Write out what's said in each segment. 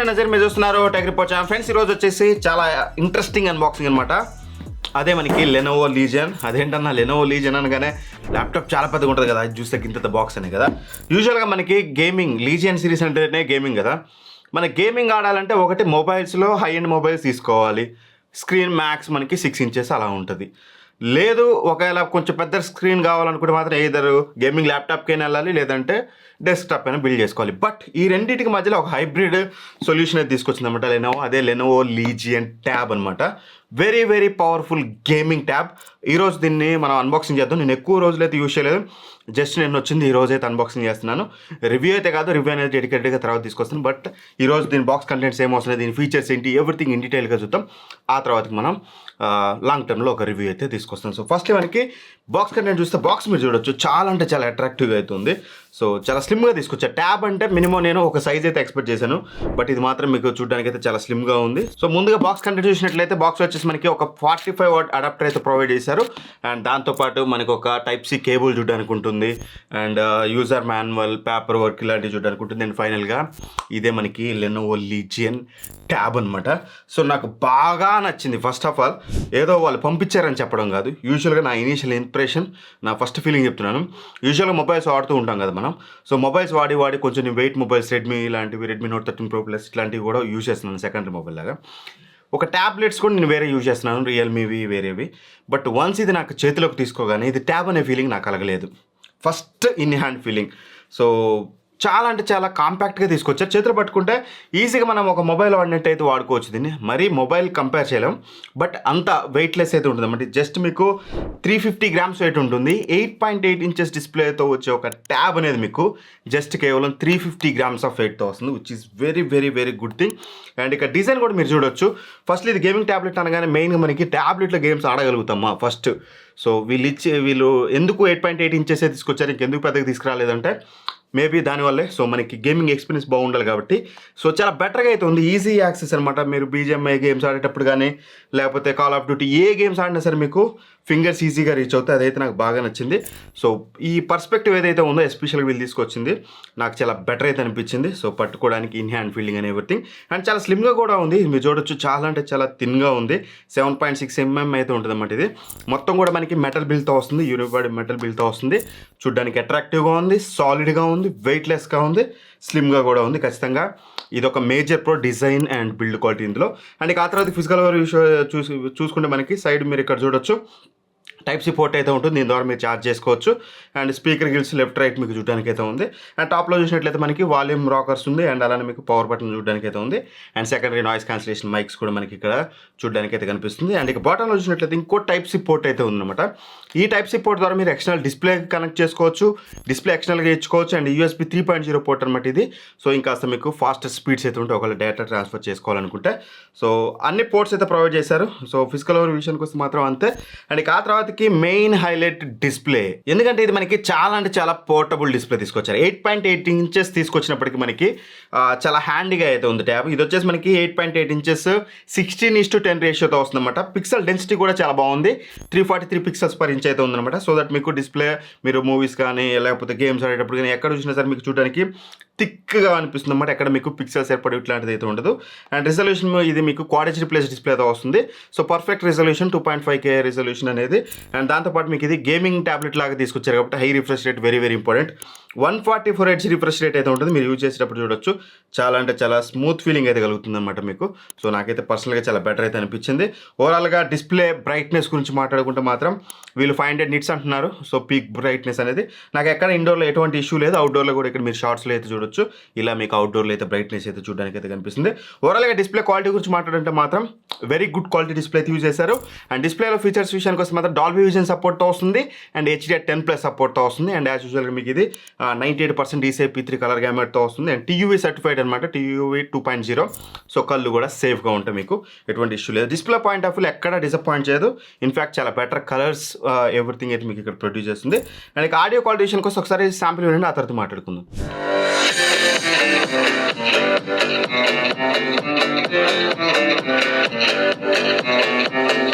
నజర్ మీరు చూస్తున్నారు tech report channel. Friends ఈరోజు వచ్చేసి చాలా ఇంట్రెస్టింగ్ అన్బాక్సింగ్ అనమాట. అదే మనకి లెనోవో లీజియన్. అదేంటన్నా లెనోవో లీజియన్ అనగానే ల్యాప్టాప్ చాలా పెద్దగా ఉంటుంది కదా, అది చూస్తే ఇంత బాక్స్ అనే కదా. యూజువల్గా మనకి గేమింగ్ లీజియన్ సిరీస్ అంటేనే గేమింగ్ కదా. మన గేమింగ్ ఆడాలంటే ఒకటి మొబైల్స్లో హై ఎండ్ మొబైల్స్ తీసుకోవాలి. స్క్రీన్ మ్యాక్స్ మనకి 6 ఇంచెస్ అలా ఉంటుంది. లేదు ఒకవేళ కొంచెం పెద్ద స్క్రీన్ కావాలనుకుంటే మాత్రం ఏదర్ గేమింగ్ ల్యాప్టాప్కైనా వెళ్ళాలి, లేదంటే డెస్క్టాప్ అయినా బిల్డ్ చేసుకోవాలి. బట్ ఈ రెండింటికి మధ్యలో ఒక హైబ్రిడ్ సొల్యూషన్ అయితే తీసుకొచ్చింది అనమాట లెనోవో. అదే లెనోవో లీజియన్ ట్యాబ్ అనమాట. Very very powerful gaming tab. ఈరోజు దీన్ని మనం అన్బాక్సింగ్ చేద్దాం. నేను ఎక్కువ రోజులైతే యూజ్ చేయలేదు, జస్ట్ నేను వచ్చింది ఈ రోజు అయితే అన్బాక్సింగ్ చేస్తున్నాను. రివ్యూ అయితే కాదు, రివ్యూ అనేది డెడికేటెడ్గా తర్వాత తీసుకొస్తాను. బట్ ఈరోజు దీని బాక్స్ కంటెంట్స్ ఏమవుతున్నాయి, దీని ఫీచర్స్ ఏంటి, ఎవ్రీథింగ్ ఇన్ డీటెయిల్గా చూద్దాం. ఆ తర్వాతకి మనం లాంగ్ టర్మ్లో ఒక రివ్యూ అయితే తీసుకొస్తాం. సో ఫస్ట్ మనకి బాక్స్ కంటెంట్ చూస్తే బాక్స్ మీరు చూడొచ్చు, చాలా అంటే చాలా అట్రాక్టివ్గా అవుతుంది. సో చాలా స్లిమ్గా తీసుకొచ్చా. ట్యాబ్ అంటే మినిమం నేను ఒక సైజ్ అయితే ఎక్స్పెక్ట్ చేశాను, బట్ ఇది మాత్రం మీకు చూడడానికి అయితే చాలా స్లిమ్గా ఉంది. సో ముందుగా బాక్స్ కంటెంట్ చూసినట్లయితే బాక్స్ వచ్చేసి మనకి ఒక 45 వాట్ అడాప్టర్ అయితే ప్రొవైడ్ చేశారు. అండ్ దాంతోపాటు మనకి ఒక టైప్ సి కేబుల్ చూడడానికి ఉంటుంది. And user manual, paper work ఇలాంటివి చూడడానికి ఉంటుంది. అండ్ ఫైనల్గా ఇదే మనకి లెనోవో లీజియన్ ట్యాబ్ అనమాట. సో నాకు బాగా నచ్చింది. ఫస్ట్ ఆఫ్ ఆల్ ఏదో వాళ్ళు పంపించారని చెప్పడం కాదు, యూజువల్గా నా ఇనీషియల్ ఇంప్రెషన్, నా ఫస్ట్ ఫీలింగ్ చెప్తున్నాను. యూజువల్గా మొబైల్స్ వాడుతూ ఉంటాం కదా మనం. సో మొబైల్స్ వాడి కొంచెం వెయిట్ మొబైల్స్, రెడ్మీ ఇలాంటివి, రెడ్మీ నోట్ 13 Pro Plus ఇట్లాంటివి కూడా యూజ్ చేస్తున్నాను సెకండరీ మొబైల్ లాగా. ఒక ట్యాబ్లెట్స్ కూడా నేను వేరే యూజ్ చేస్తున్నాను, రియల్మీవి వేరేవి. బట్ వన్స్ ఇది నాకు చేతిలోకి తీసుకోగానే ఇది ట్యాబ్ అనే ఫీలింగ్ నాకు కలగలేదు. First in hand feeling. So చాలా అంటే చాలా కాంపాక్ట్గా తీసుకొచ్చారు. చేతులు పట్టుకుంటే ఈజీగా మనం ఒక మొబైల్ వాడినట్టు అయితే వాడుకోవచ్చు దీన్ని. మరీ మొబైల్ కంపేర్ చేయలేం, బట్ అంత వెయిట్లెస్ అయితే ఉంటుంది అన్నమాట. జస్ట్ మీకు 350 grams వెయిట్ ఉంటుంది. 8.8 inches డిస్ప్లేతో వచ్చే ఒక ట్యాబ్ అనేది మీకు జస్ట్ కేవలం 350 grams ఆఫ్ వెయిట్తో వస్తుంది, which is very very very good thing. And ఇక డిజైన్ కూడా మీరు చూడొచ్చు. ఫస్ట్ ఇది గేమింగ్ ట్యాబ్లెట్ అనగానే మెయిన్గా మనకి ట్యాబ్లెట్లో గేమ్స్ ఆడగలుగుతామా ఫస్ట్. సో వీళ్ళు ఎందుకు 8.8 inches తీసుకొచ్చారు, ఇంకెందుకు పెద్దగా తీసుకురాలేదంటే మేబీ దానివల్లే. సో మనకి గేమింగ్ ఎక్స్పీరియన్స్ బాగుండాలి కాబట్టి. సో చాలా బెటర్గా అయితే ఉంది, ఈజీ యాక్సెస్ అనమాట. మీరు బీజిఎంఐ గేమ్స్ ఆడేటప్పుడు కానీ, లేకపోతే call of duty A games ఆడినా సరే మీకు ఫింగర్స్ ఈజీగా రీచ్ అవుతాయి. అదైతే నాకు బాగా నచ్చింది. సో ఈ పర్స్పెక్టివ్ ఏదైతే ఉందో ఎస్పెషల్గా వీళ్ళు తీసుకొచ్చింది నాకు చాలా బెటర్ అయితే అనిపించింది. సో పట్టుకోవడానికి ఇన్ హ్యాండ్ ఫీలింగ్ అని ఎవ్రీథింగ్. అండ్ చాలా స్లిమ్గా కూడా ఉంది, మీరు చూడొచ్చు. చాలా అంటే చాలా థిన్గా ఉంది. 7.6 mm అయితే ఉంటుంది అన్నమాట. ఇది మొత్తం కూడా మనకి మెటల్ బిల్డ్తో వస్తుంది, యూనిఫైడ్ మెటల్ బిల్డ్తో వస్తుంది. చూడడానికి అట్రాక్టివ్గా ఉంది, సాలిడ్గా ఉంది, వెయిట్లెస్గా ఉంది, స్లిమ్గా కూడా ఉంది. ఖచ్చితంగా ఇది ఒక major pro design and build quality ఇందులో. అండ్ ఇక ఆ తర్వాత ఫిజికల్ చూసుకుంటే మనకి సైడ్ మీరు ఇక్కడ చూడొచ్చు టైప్ సి పోర్ట్ అయితే ఉంటుంది, దీని ద్వారా మీరు ఛార్జ్ చేసుకోవచ్చు. And speaker gills left right మీకు చూడడానికి అయితే ఉంది. అండ్ టాప్లో చూసినట్లయితే మనకి వాల్యూమ్ రాకర్స్ ఉంది. అండ్ అలానే మీకు పవర్ బటన్ చూడడానికి అయితే ఉంది. And secondary noise cancellation mics కూడా మనకి ఇక్కడ చూడడానికి అయితే కనిపిస్తుంది. అండ్ ఇక బాటంలో చూసినట్లయితే ఇంకో టైప్ సి పోర్ట్ అయితే ఉందన్నమాట. ఈ టైప్ సి పోర్ట్ ద్వారా మీరు ఎక్స్టర్నల్ డిస్ప్లే కనెక్ట్ చేసుకోవచ్చు, డిస్ప్లే ఎక్స్టర్నల్గా ఇచ్చుకోవచ్చు. అండ్ USB 3.0 పోర్ట్ అనమాట ఇది. సో ఇంకాస్త మీకు ఫాస్టెస్ట్ స్పీడ్స్ అయితే ఉంటాయి ఒకవేళ డేటా ట్రాన్స్ఫర్ చేసుకోవాలనుకుంటే. సో అన్ని పోర్ట్స్ అయితే ప్రొవైడ్ చేశారు. సో ఫిజికల్ విషయానికి వస్తే మాత్రం అంతే. అండ్ ఇక ఆ తర్వాతకి మెయిన్ హైలైట్ డిస్ప్లే, ఎందుకంటే ఇది మనకి చాలా అంటే చాలా పోర్టబుల్ డిస్ప్లే తీసుకొచ్చారు. 8.8 inches తీసుకొచ్చినప్పటికీ మనకి చాలా హ్యాండీగా అయితే ఉంది ట్యాబ్. ఇది వచ్చేసి మనకి 8.8 inches 16:10 రేషియోతో వస్తుందన్నమాట. పిక్సెల్ డెన్సిటీ కూడా చాలా బాగుంది, 343 pixels per inch అయితే ఉందన్నమాట. సో దట్ మీకు డిస్ప్లే మీరు మూవీస్ కానీ లేకపోతే గేమ్స్ ఆడేటప్పుడు కానీ ఎక్కడ చూసినా సరే మీకు చూడడానికి థిక్గా అనిపిస్తుంది అన్నమాట. ఎక్కడ మీకు పిక్సెల్స్ ఏర్పడి ఇట్లాంటిది అయితే ఉండదు. అండ్ రిజల్యూషన్ ఇది మీకు క్వాడ్ హెచ్డీ ప్లస్ డిస్ప్లేతో వస్తుంది. So perfect resolution 2.5K resolution అనేది. అండ్ దాంతోపాటు మీకు ఇది గేమింగ్ ట్యాబ్లెట్ లాగా తీసుకొచ్చారు కాబట్టి high refresh rate very very important. 144 Hz refresh rate అయితే ఉంటుంది. మీరు యూజ్ చేసేటప్పుడు చూడొచ్చు, చాలా అంటే చాలా స్మూత్ ఫీలింగ్ అయితే కలుగుతుంది అనమాట మీకు. సో నాకైతే పర్సనల్గా చాలా బెటర్ అయితే అనిపించింది. ఓవరాల్గా డిస్ప్లే బ్రైట్నెస్ గురించి మాట్లాడుకుంటే మాత్రం వీళ్ళు 500 nits అంటున్నారు. సో పీక్ బ్రైట్నెస్ అనేది నాకు ఎక్కడ ఇండోర్లో ఎటువంటి ఇష్యూ లేదు. అవుట్డోర్లో కూడా ఇక్కడ మీరు షార్ట్స్లో అయితే చూడొచ్చు, ఇలా మీకు అవుట్డోర్లో అయితే బ్రైట్నెస్ అయితే చూడడానికి అయితే కనిపిస్తుంది. ఓవరాల్గా డిస్ప్లే క్వాలిటీ గురించి మాట్లాడుతుంటే మాత్రం వెరీ గుడ్ క్వాలిటీ డిస్ప్లే అయితే యూజ్ చేశారు. అండ్ డిస్ప్లేలో ఫీచర్స్ విషయానికి వస్తే మాత్రం డాల్బీ విజన్ సపోర్ట్తో వస్తుంది. అండ్ HDR10+ సపోర్ట్తో వస్తుంది. అండ్ యాజ్ యూజువల్గా మీకు ఇది 98% DCI-P3 కలర్ గ్యామెట్తో వస్తుంది. అండ్ TUV సర్టిఫైడ్ అనమాట, TUV 2.0. సో కళ్ళు కూడా సేఫ్గా ఉంటాయి, మీకు ఎటువంటి ఇష్యూ లేదు. డిస్ప్లే పాయింట్ ఆఫ్ వ్యూ ఎక్కడ డిసప్పాయింట్ చేయదు. ఇన్ఫ్యాక్ట్ చాలా బెటర్ కలర్స్ ఎవ్రీథింగ్ అయితే మీకు ఇక్కడ ప్రొడ్యూస్ చేస్తుంది. అండ్ ఇక ఆడియో క్వాలిటీ విషయానికి వస్తే ఒకసారి శాంపిల్ వినండి, ఆ తర్వాత మాట్లాడుకుందాం.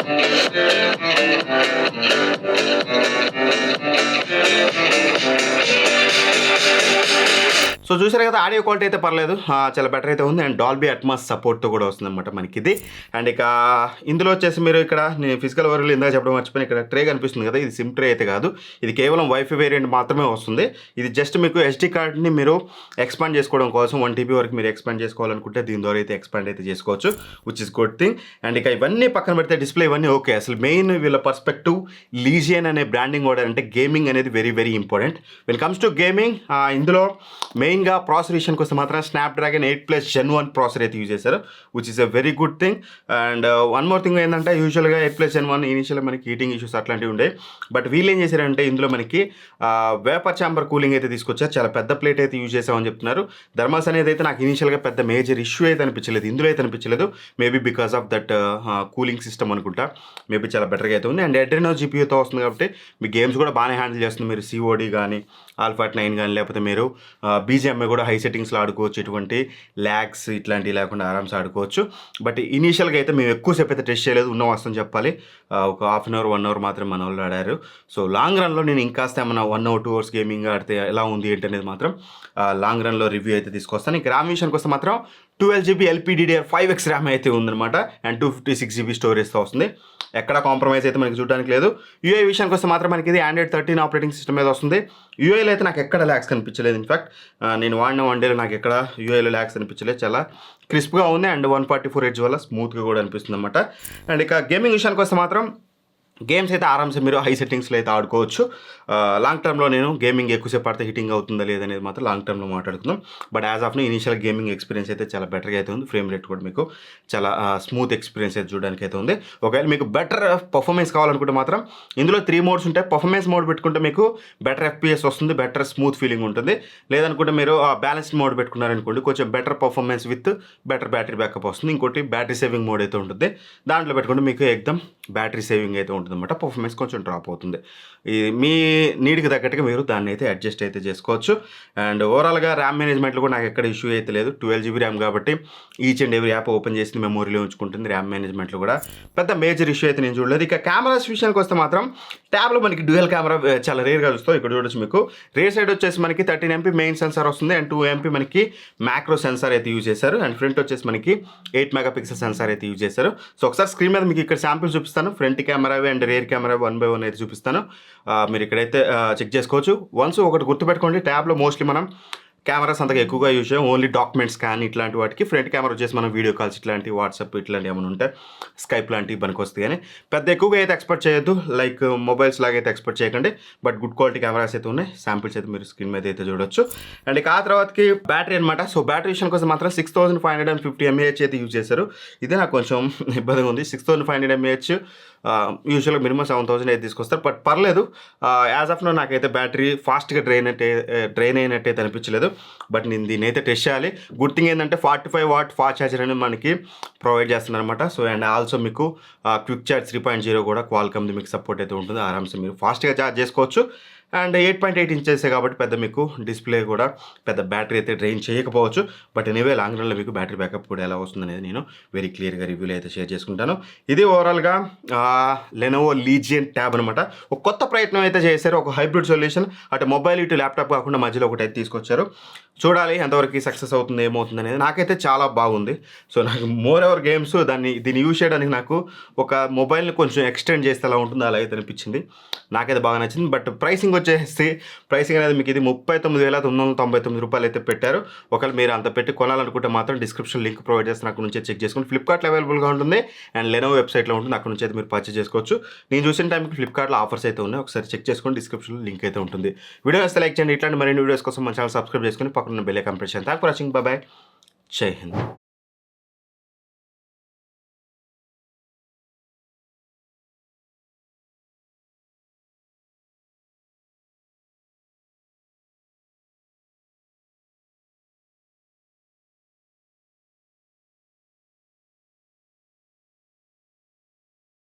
సో చూసారు కదా, ఆడియో క్వాలిటీ అయితే పర్లేదు, చాలా బెటర్ అయితే ఉంది. అండ్ డాల్బీ అట్మాస్ సపోర్ట్తో కూడా వస్తుంది అనమాట మనకి ఇది. అండ్ ఇక ఇందులో వచ్చేసి మీరు ఇక్కడ నేను ఫిజికల్ వరల్ ఇందాక చెప్పడం మర్చిపోయిన, ఇక్కడ ట్రే కనిపిస్తుంది కదా, ఇది సిమ్ ట్రే అయితే కాదు, ఇది కేవలం వైఫై వేరియంట్ మాత్రమే వస్తుంది. ఇది జస్ట్ మీకు SD కార్డ్ని మీరు ఎక్స్పాండ్ చేసుకోవడం కోసం 1 TB వరకు మీరు ఎక్స్పాండ్ చేసుకోవాలనుకుంటే దీని ద్వారా అయితే ఎక్స్పాండ్ అయితే చేసుకోవచ్చు, which is good thing. And ఇక ఇవన్నీ పక్కన పెడితే డిస్ప్లే ఇవన్నీ ఓకే. అసలు మెయిన్ వీళ్ళ పర్స్పెక్టివ్ లీజియన్ అనే బ్రాండింగ్ కూడా, అంటే గేమింగ్ అనేది very very important when comes to gaming. ఇందులో మెయిన్గా ప్రాసెసర్ విషయానికి వస్తే మాత్రం స్నాప్డ్రాగన్ 8+ Gen 1 ప్రాసెసర్ అయితే యూజ్ చేశారు, which is a very good thing. And one more thing ఏంటంటే, యూజువల్గా 8+ Gen 1 ఇనిషియల్గా మనకి హీటింగ్ ఇష్యూస్ అట్లాంటివి ఉండే, బట్ వీళ్ళు ఏం చేశారంటే ఇందులో మనకి వేపర్ ఛాంబర్ కూలింగ్ అయితే తీసుకొచ్చారు. చాలా పెద్ద ప్లేట్ అయితే యూజ్ చేసామని చెప్తున్నారు. థర్మల్స్ అనేది అయితే నాకు ఇనిషియల్గా పెద్ద మేజర్ ఇష్యూ అయితే అనిపించలేదు, ఇందులో అయితే అనిపించలేదు. Maybe because of that cooling system అనుకుంటా, మేబీ చాలా బెటర్గా అయితే ఉంది. అండ్ Adreno GPUతో వస్తుంది కాబట్టి మీ గేమ్స్ కూడా బాగానే హ్యాండిల్ చేస్తుంది. మీరు COD కానీ, Alpha 9 కానీ, లేకపోతే మీరు BGMI కూడా హై సెట్టింగ్స్లో ఆడుకోవచ్చు, ఎటువంటి ల్యాగ్స్ ఇట్లాంటివి లేకుండా ఆరామ్స్ ఆడుకోవచ్చు. బట్ ఇనీషియల్గా అయితే మేము ఎక్కువసేపు అయితే టెస్ట్ చేయలేదు, ఉన్న వస్తుంది చెప్పాలి, ఒక హాఫ్ అన్ అవర్ 1 అవర్ మాత్రం మన వాళ్ళు ఆడారు. సో లాంగ్ రన్లో నేను ఇంకాస్త ఏమన్నా 1 or 2 hours గేమింగ్ ఆడితే ఎలా ఉంది ఏంటి అనేది మాత్రం లాంగ్ రన్లో రివ్యూ అయితే తీసుకొస్తాను. ఇక ర్యామ్ విషయానికి వస్తే మాత్రం 12 GB LPDDR5X ర్యామ్ అయితే ఉందన్నమాట. అండ్ 256 GB స్టోరేజ్తో వస్తుంది. ఎక్కడ కాంప్రమైజ్ అయితే మనకి చూడడానికి లేదు. UI విషయానికి వస్తే మాత్రం మనకి ఇది Android 13 ఆపరేటింగ్ సిస్టమ్ మీద వస్తుంది. UIలో అయితే నాకు ఎక్కడ ల్యాగ్స్ కనిపించలేదు. ఇన్ఫాక్ట్ నేను వాడిన 1 డేలో నాకు ఎక్కడ UIలో ల్యాగ్స్ కనిపించలేదు, చాలా క్రిస్ప్గా ఉంది. అండ్ 144 Hz వల్ల స్మూత్గా కూడా అనిపిస్తుంది అనమాట. అండ్ ఇక గేమింగ్ విషయానికి వస్తే మాత్రం గేమ్స్ అయితే ఆరామ్సే మీరు హై సెట్టింగ్స్లో అయితే ఆడుకోవచ్చు. లాంగ్ టర్మ్లో నేను గేమింగ్ ఎక్కువసేపు ఆడితే హిట్టింగ్ అవుతుందా లేదనేది మాత్రం లాంగ్ టర్మ్లో మాట్లాడుకుందాం. But as of initial gaming experience అయితే చాలా బెటర్గా అయితే ఉంది. ఫ్రేమ్ రేట్ కూడా మీకు చాలా స్మూత్ ఎక్స్పీరియన్స్ అయితే చూడడానికి అయితే ఉంది. ఒకవేళ మీకు బెటర్ పర్ఫార్మెన్స్ కావాలనుకుంటే మాత్రం ఇందులో 3 మోడ్స్ ఉంటాయి. పర్ఫార్మెన్స్ మోడ్ పెట్టుకుంటే మీకు బెటర్ FPS వస్తుంది, బెటర్ స్మూత్ ఫీలింగ్ ఉంటుంది. లేదనుకుంటే మీరు బ్యాలెన్స్డ్ మోడ్ పెట్టుకున్నారనుకోండి, కొంచెం better performance with better battery backup వస్తుంది. ఇంకోటి బ్యాటరీ సేవింగ్ మోడ్ అయితే ఉంటుంది, దాంట్లో పెట్టుకుంటే మీకు ఎక్దమ్ బ్యాటరీ సేవింగ్ అయితే ఉంటుంది అనమాట. పర్ఫార్మెన్స్ కొంచెం డ్రాప్ అవుతుంది. మీ నీడ్కి తగ్గట్టుగా మీరు దాన్ని అయితే అడ్జస్ట్ అయితే చేసుకోవచ్చు. అండ్ ఓవరాల్గా ర్యామ్ మేనేజ్మెంట్లో కూడా నాకు ఎక్కడ ఇష్యూ అయితే లేదు. 12 GB ర్యామ్ కాబట్టి each and every app open చేసి మెమోరీలో ఉంచుకుంటుంది. ర్యామ్ మేనేజ్మెంట్లో కూడా పెద్ద మేజర్ ఇష్యూ అయితే నేను చూడలేదు. ఇక కెమెరాస్ విషయానికి వస్తే మాత్రం ట్యాబ్లో మనకి డ్యూయల్ కెమెరా చాలా రేర్గా చూస్తాం. ఇక్కడ చూడొచ్చు మీకు రేర్ సైడ్ వచ్చేసి మనకి 13 MP మెయిన్ సెన్సార్ వస్తుంది. అండ్ 2 MP మనకి మ్యాక్రో సెన్సార్ అయితే యూజ్ చేశారు. అండ్ ఫ్రంట్ వచ్చేసి మనకి 8 MP సెన్సార్ అయితే యూజ్ చేశారు. సో ఒకసారి స్క్రీన్ మీద మీకు ఇక్కడ శాంపిల్ చూపిస్తాను. Front camera and rear camera 1 by 1 అయితే చూపిస్తాను. మీరు ఇక్కడైతే చెక్ చేసుకోవచ్చు. వన్స్ ఒకటి గుర్తుపెట్టుకోండి, ట్యాబ్లో మోస్ట్లీ మనం కెమెరాస్ అంతగా ఎక్కువగా యూజ్ చేయం, ఓన్లీ డాక్యుమెంట్స్ కానీ ఇట్లాంటి వాటికి. ఫ్రంట్ కెమెరా వచ్చేసి మనం వీడియో కాల్స్ ఇట్లాంటి వాట్సాప్ ఇట్లాంటి ఏమైనా ఉంటే స్కైప్ లాంటివి పనికి వస్తాయి. కానీ పెద్ద ఎక్కువగా అయితే ఎక్స్పెక్ట్ చేయొద్దు, లైక్ మొబైల్స్ లాగా అయితే ఎక్స్పెక్ట్ చేయకండి. బట్ గుడ్ క్వాలిటీ కెమెరాస్ అయితే ఉన్నాయి. శాంపిల్స్ అయితే మీరు స్క్రీన్ మీద అయితే చూడొచ్చు. అండ్ ఇక ఆ తర్వాతకి బ్యాటరీ అనమాట. సో బ్యాటరీ విషయం కోసం మాత్రం 6550 mAh అయితే యూజ్ చేశారు. ఇదే నాకు కొంచెం ఇబ్బందిగా ఉంది. 6500 mAh యూజువల్గా మినిమం 7000 అయితే తీసుకొస్తారు. బట్ పర్లేదు, యాజ్ ఆఫ్ నో నాకైతే బ్యాటరీ ఫాస్ట్గా డ్రైన్ అయినట్టయితే అనిపించలేదు. బట్ నేను దీన్ని అయితే టెస్ట్ చేయాలి. గుడ్ థింగ్ ఏంటంటే 45 watt ఫాస్ట్ ఛార్జర్ అనేది మనకి ప్రొవైడ్ చేస్తున్నారు అనమాట. సో అండ్ ఆల్సో మీకు క్విక్ ఛార్జ్ 3.0 కూడా క్వాల్కమ్ది మీకు సపోర్ట్ అయితే ఉంటుంది. ఆరామ్సే మీరు ఫాస్ట్గా ఛార్జ్ చేసుకోవచ్చు. అండ్ 8.8 inches కాబట్టి పెద్ద మీకు డిస్ప్లే కూడా పెద్ద బ్యాటరీ అయితే డ్రైన్ చేయకపోవచ్చు. బట్ ఎనీవే లాంగ్ రన్లో మీకు బ్యాటరీ బ్యాకప్ కూడా ఎలా వస్తుంది అనేది నేను వెరీ క్లియర్గా రివ్యూలో అయితే షేర్ చేసుకుంటాను. ఇది ఓవరాల్గా లెనోవో లీజియన్ ట్యాబ్ అనమాట. ఒక కొత్త ప్రయత్నం అయితే చేశారు, ఒక హైబ్రిడ్ సొల్యూషన్. అటు మొబైల్ ఇటు ల్యాప్టాప్ కాకుండా మధ్యలో ఒకటి అయితే తీసుకొచ్చారు. చూడాలి ఎంతవరకు సక్సెస్ అవుతుంది ఏమవుతుంది అనేది. నాకైతే చాలా బాగుంది. సో నాకు మోర్ ఎవర్ గేమ్స్ దీన్ని యూజ్ చేయడానికి నాకు ఒక మొబైల్ని కొంచెం ఎక్స్టెండ్ చేస్తే ఎలా ఉంటుందో అలా అయితే అనిపించింది. నాకైతే బాగా నచ్చింది. బట్ ప్రైసింగ్ వచ్చేసి ప్రైసింగ్ అనేది మీకు ఇది 39,999 రూపాయలు అయితే పెట్టారు. ఒకవేళ మీరు అంత పెట్టి కొనాలనుకుంటే మాత్రం డిస్క్రిప్షన్ లింక్ ప్రొవైడ్ చేస్తాను, అక్కడ నుంచి చెక్ చేసుకోండి. ఫ్లిప్కార్ట్లో అవైలబుల్గా ఉంటుంది అండ్ లెనోవో వెబ్సైట్లో ఉంటుంది, అక్కడ నుంచి అయితే మీరు పర్చేస్ చేసుకోవచ్చు. నేను చూసిన టైంకి ఫ్లిప్కార్ట్లో ఆఫర్స్ అయితే ఉన్నాయి, ఒకసారి చెక్ చేసుకోండి. డిస్క్రిప్షన్లో లింక్ అయితే ఉంటుంది. వీడియో వస్తే లైక్ చేయండి. ఇట్లాంటి మరిన్ని వీడియోస్ కోసం మన ఛానల్ సబ్స్క్రైబ్ చేసుకొని పక్కన బెల్ ఐకాన్ ప్రెస్ చేయండి. Thanks for watching. By by. జై హింద్.